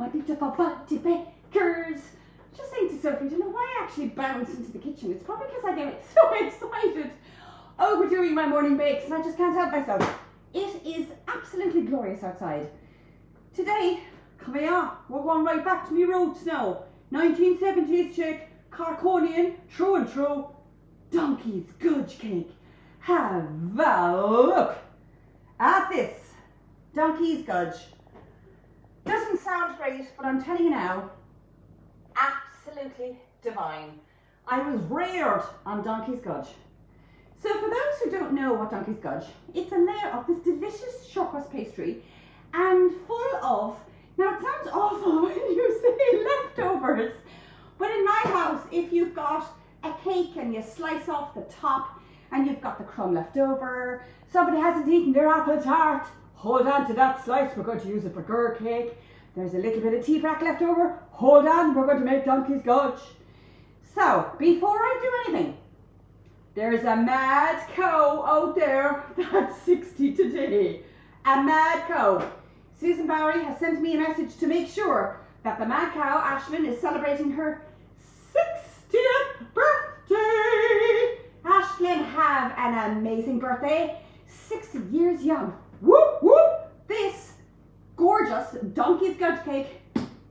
my beautiful butty bakers. Just saying to Sophie, I don't know why I actually bounced into the kitchen. It's probably because I get so excited overdoing my morning bakes and I just can't help myself. It is absolutely glorious outside. Today, come here, we're going right back to my roots now. 1970s chick, Corkonian, true and true, Donkey's Gudge cake. Have a look at this Donkey's Gudge. Doesn't sound great, but I'm telling you now, absolutely divine. I was reared on Donkey's Gudge. So for those who don't know what Donkey's Gudge, it's a layer of this delicious shortcrust pastry and full of, now it sounds awful when you say leftovers, but in my house, if you've got a cake and you slice off the top and you've got the crumb left over, somebody hasn't eaten their apple tart, hold on to that slice, we're going to use it for Cork cake. There's a little bit of tea brack left over, hold on, we're going to make Donkey's Gudge. So, before I do anything, there's a mad cow out there that's 60 today. A mad cow. Susan Bowery has sent me a message to make sure that the mad cow, Ashlyn, is celebrating her 60th birthday. Ashlyn, have an amazing birthday. 60 years young. Whoop, whoop. This gorgeous Donkey's Gudge cake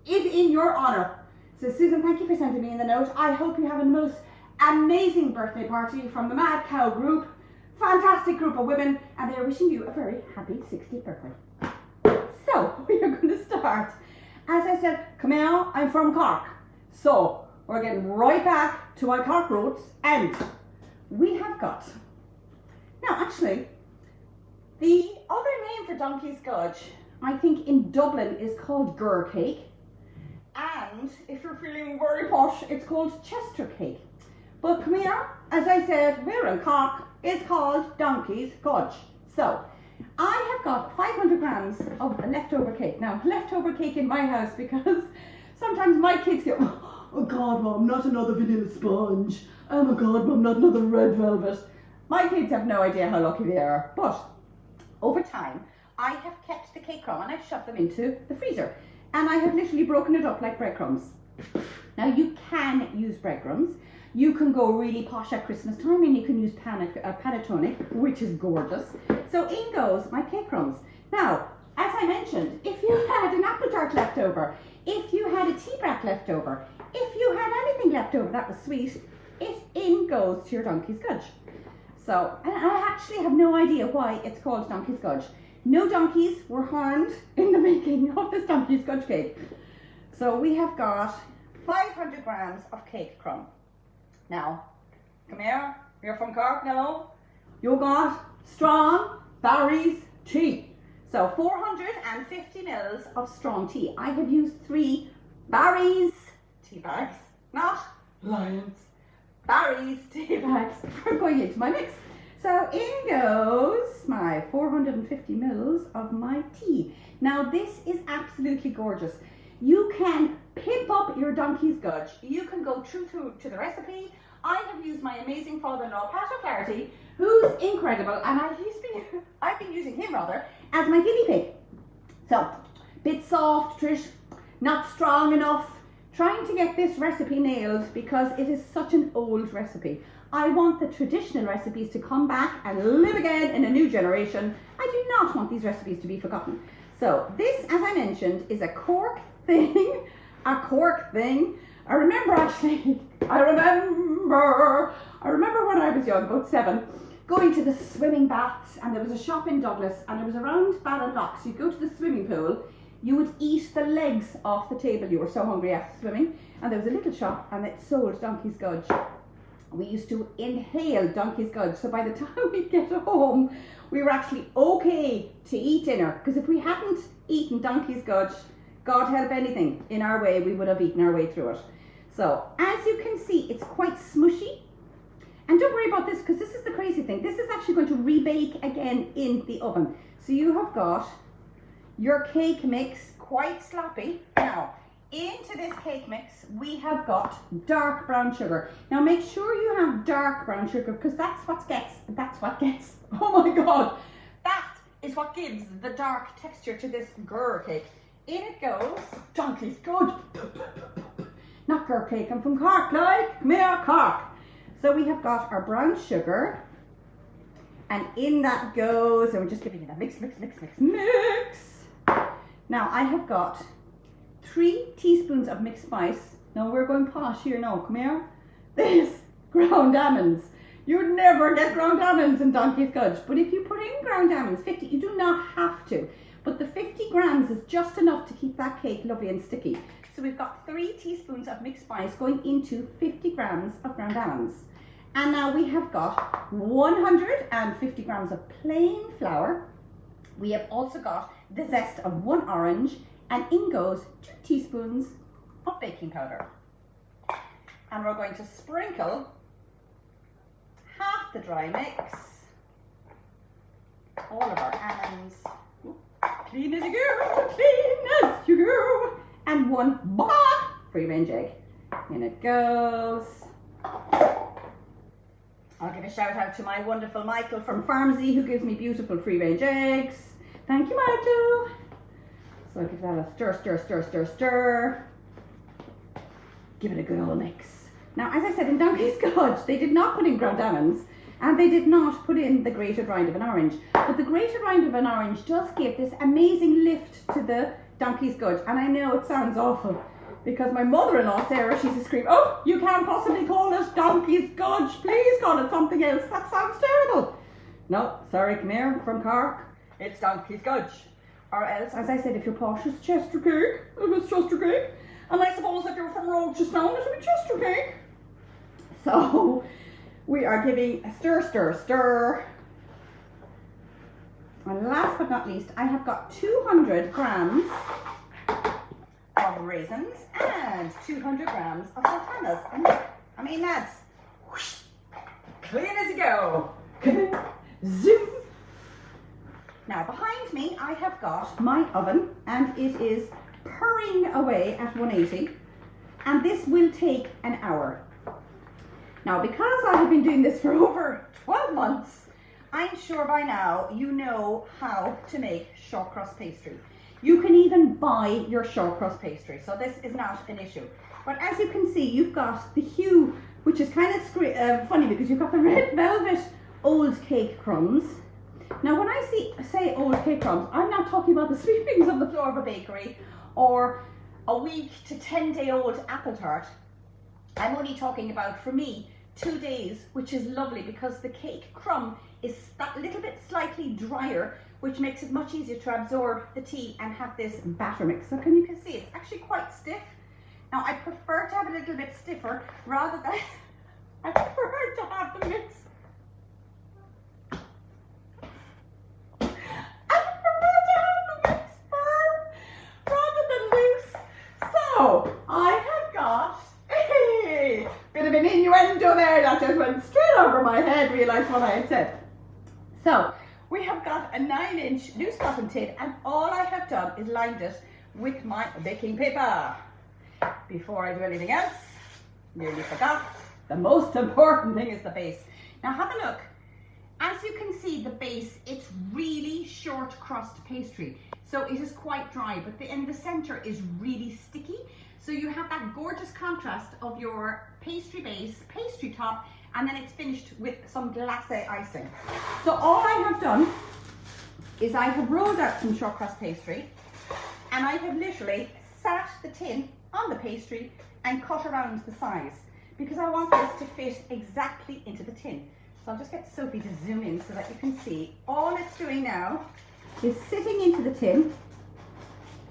is in your honor. So Susan, thank you for sending me in the note. I hope you have a most amazing birthday party from the Mad Cow group. Fantastic group of women, and they are wishing you a very happy 60th birthday. So, we are going to start. As I said, come here, I'm from Cork. So, we're getting right back to my Cork roots, and we have got, now actually, the other name for Donkey's Gudge, I think in Dublin, is called Gur cake. And if you're feeling very posh, it's called Chester cake. But come here, as I said, we're in Cork, it's called Donkey's Gudge. So, I have got 500 grams of leftover cake. Now, leftover cake in my house because sometimes my kids go, oh God, Mom, not another vanilla sponge. Oh my God, Mom, not another red velvet. My kids have no idea how lucky they are. But over time, I have kept the cake crumb and I've shoved them into the freezer. And I have literally broken it up like breadcrumbs. Now, you can use breadcrumbs. You can go really posh at Christmas time and you can use panettone, which is gorgeous. So in goes my cake crumbs. Now, as I mentioned, if you had an apple tart left over, if you had a tea brack left over, if you had anything left over that was sweet, it in goes to your Donkey's Gudge. So, and I actually have no idea why it's called Donkey's Gudge. No donkeys were harmed in the making of this Donkey's Gudge cake. So we have got 500 grams of cake crumb. Now, come here, you're from Cork now. You got strong berries tea. So 450 mils of strong tea. I have used 3 berries tea bags, not Lions. Berries tea bags for going into my mix. So in goes my 450 mils of my tea. Now this is absolutely gorgeous. You can pimp up your Donkey's Gudge. You can go true to the recipe. I have used my amazing father-in-law, Pat O'Flaherty, who's incredible, and I've been using him rather as my guinea pig. So, bit soft, Trish, not strong enough. Trying to get this recipe nailed because it is such an old recipe. I want the traditional recipes to come back and live again in a new generation. I do not want these recipes to be forgotten. So, this, as I mentioned, is a Cork thing. A Cork thing. I remember when I was young, about 7, going to the swimming baths, and there was a shop in Douglas, and it was around Ballinlough. So you'd go to the swimming pool, you would eat the legs off the table. You were so hungry after swimming, and there was a little shop, and it sold Donkey's Gudge. We used to inhale Donkey's Gudge, so by the time we get home, we were actually okay to eat dinner, because if we hadn't eaten Donkey's Gudge, God help anything in our way, we would have eaten our way through it. So, as you can see, it's quite smushy. And don't worry about this, because this is the crazy thing. This is actually going to rebake again in the oven. So you have got your cake mix, quite sloppy. Now, into this cake mix, we have got dark brown sugar. Now, make sure you have dark brown sugar, because that's what gets, oh my God, that is what gives the dark texture to this Gur cake. in it goes. Donkey's good. Not Cork cake, I'm from Cork, like. Come here, Cork. So we have got our brown sugar. And in that goes, and we're just giving it a mix, mix, mix, mix, mix. Now I have got 3 teaspoons of mixed spice. Now we're going posh here now, come here. This ground almonds. You'd never get ground almonds in Donkey's Gudge, but if you put in ground almonds, 50, you do not have to. But the 50 grams is just enough to keep that cake lovely and sticky. So we've got 3 teaspoons of mixed spice going into 50 grams of ground almonds. And now we have got 150 grams of plain flour. We have also got the zest of 1 orange, and in goes 2 teaspoons of baking powder. And we're going to sprinkle half the dry mix, all of our almonds, clean as you go, clean as you go, and 1 free range egg. In it goes. I'll give a shout out to my wonderful Michael from Farmsy, who gives me beautiful free range eggs. Thank you, Michael. So I'll give that a stir, stir, stir, stir, stir. Give it a good old mix. Now, as I said, in Donkey's Gudge, they did not put in ground almonds, and they did not put in the grated rind of an orange. But the grated rind of an orange does give this amazing lift to the Donkey's Gudge. And I know it sounds awful, because my mother-in-law, Sarah, she's a scream, oh, you can't possibly call it Donkey's Gudge. Please call it something else. That sounds terrible. No, sorry, come here, from Cork. It's Donkey's Gudge. Or else, as I said, if you're posh, it's Chester cake. If it's Chester cake. And I suppose if you're from Rochestown, it'll be Chester cake. So, we are giving a stir, stir, stir. And last but not least, I have got 200 grams of raisins and 200 grams of sultanas. And I mean, that's whoosh, clean as you go. Zoom. Now behind me, I have got my oven, and it is purring away at 180, and this will take an hour. Now, because I have been doing this for over 12 months, I'm sure by now you know how to make shortcrust pastry. You can even buy your shortcrust pastry, so this is not an issue. But as you can see, you've got the hue, which is kind of funny because you've got the red velvet old cake crumbs. Now, when I say old cake crumbs, I'm not talking about the sweepings of the floor of a bakery or a week to 10-day-old apple tart. I'm only talking about, for me, 2 days, which is lovely because the cake crumb is that little bit slightly drier, which makes it much easier to absorb the tea and have this batter mix. So you can see it's actually quite stiff. Now I prefer to have a little bit stiffer rather than, I prefer to have the mix. I prefer to have the mix firm rather than loose. So I have got a bit of an innuendo there that just went straight over my head, realised what I had said. So we have got a 9-inch loose cotton tin, and all I have done is lined it with my baking paper. Before I do anything else, nearly forgot, the most important thing is the base. Now have a look. As you can see, the base, it's really short crust pastry. So it is quite dry, but in the center is really sticky. So you have that gorgeous contrast of your pastry base, pastry top, and then it's finished with some glacé icing. So all I have done is I have rolled out some short crust pastry, and I have literally sat the tin on the pastry and cut around the size, because I want this to fit exactly into the tin. So I'll just get Sophie to zoom in so that you can see. All it's doing now is sitting into the tin,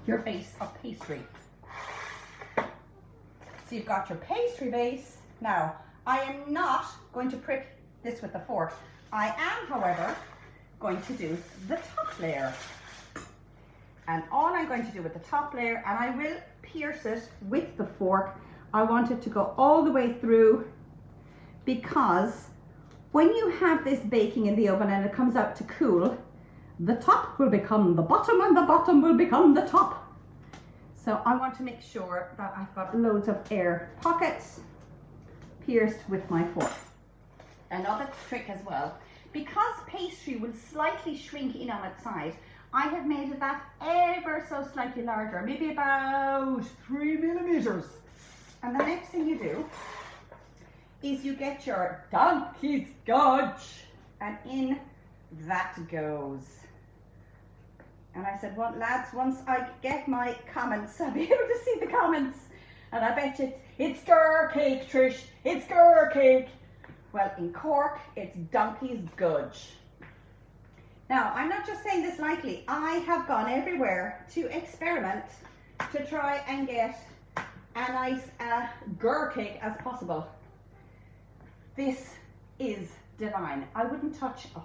your base of pastry. So you've got your pastry base. Now, I am not going to prick this with a fork. I am, however, going to do the top layer. And all I'm going to do with the top layer, and I will pierce it with the fork, I want it to go all the way through, because when you have this baking in the oven and it comes out to cool, the top will become the bottom and the bottom will become the top. So I want to make sure that I've got loads of air pockets pierced with my fork. Another trick as well, because pastry will slightly shrink in on its side, I have made it that ever so slightly larger, maybe about 3 millimeters. And the next thing you do is you get your donkey's gudge, and in that goes. And I said, well, lads, once I get my comments, I'll be able to see the comments. And I bet you it's gur cake, Trish, it's gur cake. Well, in Cork, it's donkey's gudge. Now, I'm not just saying this lightly. I have gone everywhere to experiment to try and get a nice gur cake as possible. This is divine. I wouldn't touch a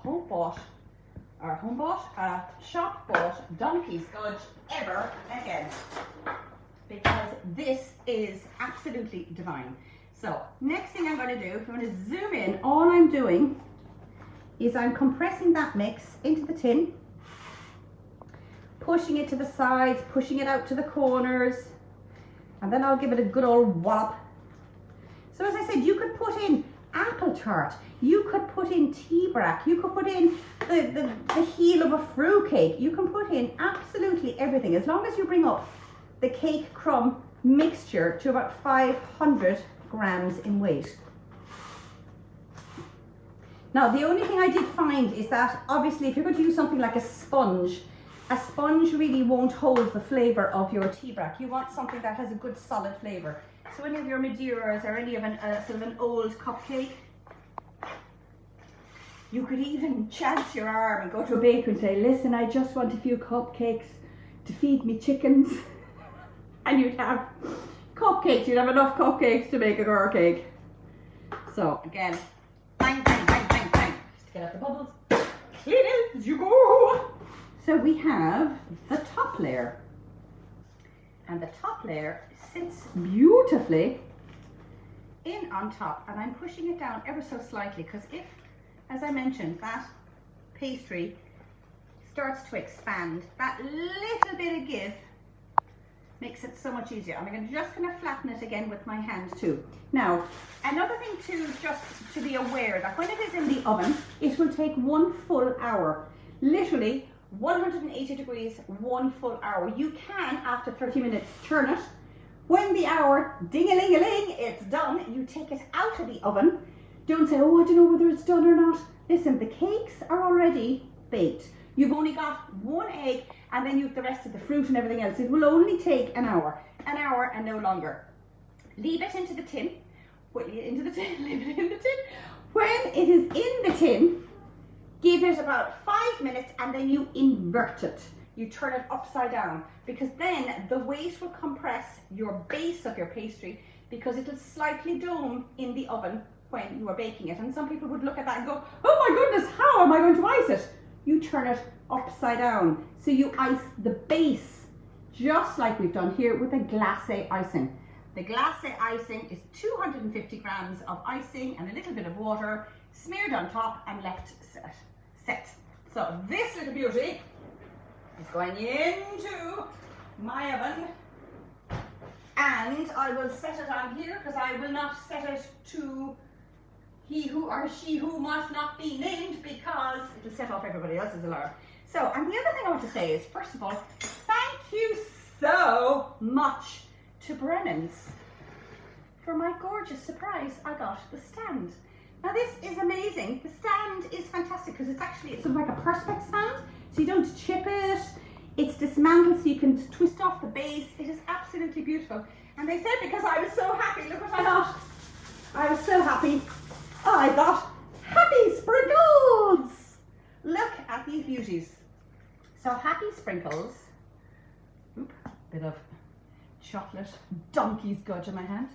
shop-bought donkey's gudge ever again, because this is absolutely divine. So, next thing I'm going to do, if I'm going to zoom in, all I'm doing is I'm compressing that mix into the tin, pushing it to the sides, pushing it out to the corners, and then I'll give it a good old wallop. So as I said, you could put in apple tart, you could put in tea brack, you could put in the heel of a fruit cake, you can put in absolutely everything, as long as you bring up the cake crumb mixture to about 500 grams in weight. Now, the only thing I did find is that obviously if you're going to use something like a sponge really won't hold the flavour of your tea brack. You want something that has a good solid flavour. So any of your Madeiras or any of sort of an old cupcake, you could even chance your arm and go to a baker and say, listen, I just want a few cupcakes to feed me chickens. And you'd have cupcakes, you'd have enough cupcakes to make a gur cake. So again, bang, bang, bang, bang, bang. Just get out the bubbles, clean it as you go. So we have the top layer. And the top layer sits beautifully in on top, and I'm pushing it down ever so slightly, because if, as I mentioned, that pastry starts to expand, that little bit of give makes it so much easier. I'm just going to flatten it again with my hand too. Now, another thing too, just to be aware that when it is in the oven, it will take 1 full hour. Literally 180 degrees, 1 full hour. You can, after 30 minutes, turn it. When the hour, ding-a-ling-a-ling, it's done, you take it out of the oven. Don't say, oh, I don't know whether it's done or not. Listen, the cakes are already baked. You've only got 1 egg, and then you've the rest of the fruit and everything else. It will only take an hour and no longer. Leave it into the tin. Leave it in the tin. When it is in the tin, give it about 5 minutes, and then you invert it. You turn it upside down, because then the weight will compress your base of your pastry, because it'll slightly dome in the oven when you are baking it. And some people would look at that and go, oh my goodness, how am I going to ice it? You turn it upside down. So you ice the base, just like we've done here with a glacé icing. The glacé icing is 250 grams of icing and a little bit of water smeared on top and left set. So this little beauty is going into my oven, and I will set it on here, because I will not set it to he who or she who must not be named, because it will set off everybody else's alarm. So, and the other thing I want to say is, first of all, thank you so much to Brennan's for my gorgeous surprise. I got the stand. Now this is amazing. The stand is fantastic, because it's sort of like a perspex stand, so you don't chip it. It's dismantled, so you can twist off the base. It is absolutely beautiful. And they said, because I was so happy, look what I got. I was so happy. I got Happy Sprinkles. Look at these beauties. So Happy Sprinkles. Bit of chocolate donkey's gudge in my hand.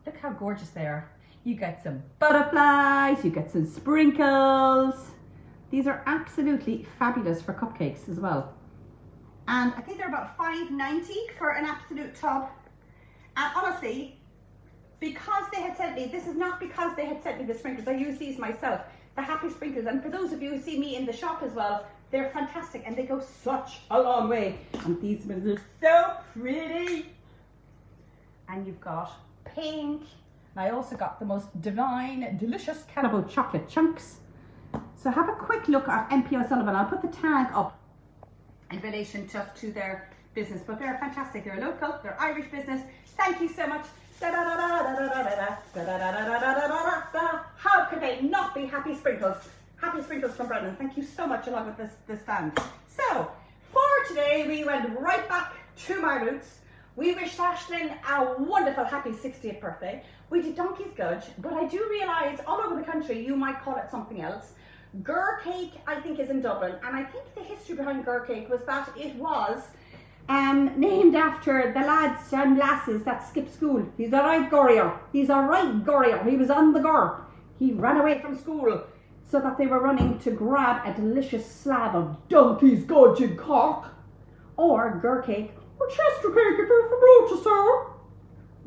Look how gorgeous they are. You get some butterflies, you get some sprinkles. These are absolutely fabulous for cupcakes as well. And I think they're about $5.90 for an absolute tub. And honestly, because they had sent me, this is not because they had sent me the sprinkles, I use these myself, the Happy Sprinkles. And for those of you who see me in the shop as well, they're fantastic and they go such a long way. And these ones are so pretty. And you've got pink. And I also got the most divine, delicious cannibal chocolate chunks. So have a quick look at MP O'Sullivan. I'll put the tag up in relation just to their business, but they're fantastic. They're local, they're Irish business. Thank you so much. How could they not be happy sprinkles? Happy sprinkles from Brendan. Thank you so much, along with this stand. So for today, we went right back to my roots. We wished Ashlyn a wonderful happy 60th birthday. We did Donkey's Gudge, but I do realise all over the country you might call it something else. Gur cake, I think, is in Dublin, and I think the history behind gur cake was that it was named after the lads and lasses that skipped school. He's a right gurrier. He's a right gurrier. He was on the gur. He ran away from school so that they were running to grab a delicious slab of Donkey's Gudge in Cork, or gur cake, or Chester cake if you're from Rochester.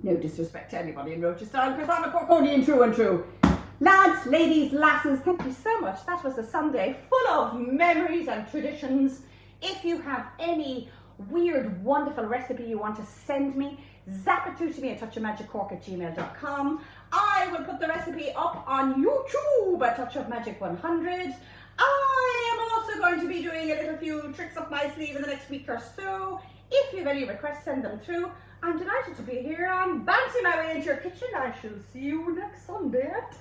No disrespect to anybody in Rochester, because I'm a Corkonian true and true. Lads, ladies, lasses, thank you so much. That was a Sunday full of memories and traditions. If you have any weird, wonderful recipe you want to send me, zap it through to me at touchofmagiccork@gmail.com. I will put the recipe up on YouTube at Touch of Magic 100. I am also going to be doing a little few tricks up my sleeve in the next week or so. If you have any requests, send them through. I'm delighted to be here. I'm bouncing my way into your kitchen. I shall see you next Sunday at 10.